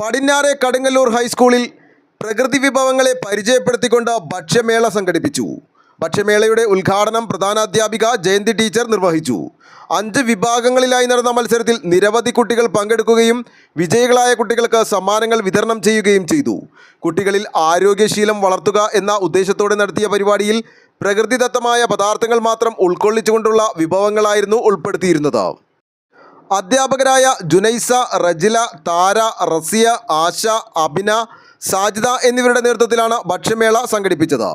പടിഞ്ഞാറെ കടുങ്ങല്ലൂർ ഹൈസ്കൂളിൽ പ്രകൃതി വിഭവങ്ങളെ പരിചയപ്പെടുത്തിക്കൊണ്ട് ഭക്ഷ്യമേള സംഘടിപ്പിച്ചു. ഭക്ഷ്യമേളയുടെ ഉദ്ഘാടനം പ്രധാനാധ്യാപിക ജയന്തി ടീച്ചർ നിർവഹിച്ചു. 5 വിഭാഗങ്ങളിലായി നടന്ന മത്സരത്തിൽ നിരവധി കുട്ടികൾ പങ്കെടുക്കുകയും വിജയികളായ കുട്ടികൾക്ക് സമ്മാനങ്ങൾ വിതരണം ചെയ്യുകയും ചെയ്തു. കുട്ടികളിൽ ആരോഗ്യശീലം വളർത്തുക എന്ന ഉദ്ദേശത്തോടെ നടത്തിയ പരിപാടിയിൽ പ്രകൃതിദത്തമായ പദാർത്ഥങ്ങൾ മാത്രം ഉൾക്കൊള്ളിച്ചുകൊണ്ടുള്ള വിഭവങ്ങളായിരുന്നു ഉൾപ്പെടുത്തിയിരുന്നത്. അധ്യാപകരായ ജുനൈസ, റജില, താര, റസിയ, ആശ, അബിന, സാജിദ എന്നിവരുടെ നേതൃത്വത്തിലാണ് ഭക്ഷ്യമേള സംഘടിപ്പിച്ചത്.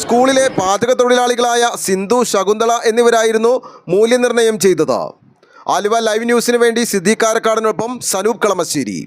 സ്കൂളിലെ പാചകത്തൊഴിലാളികളായ സിന്ധു, ശകുന്തള എന്നിവരായിരുന്നു മൂല്യനിർണ്ണയം ചെയ്തത്. ആലുവ ലൈവ് ന്യൂസിന് വേണ്ടി സിദ്ദീഖ് കാരക്കാടിനൊപ്പം സനൂപ് കളമശ്ശേരി.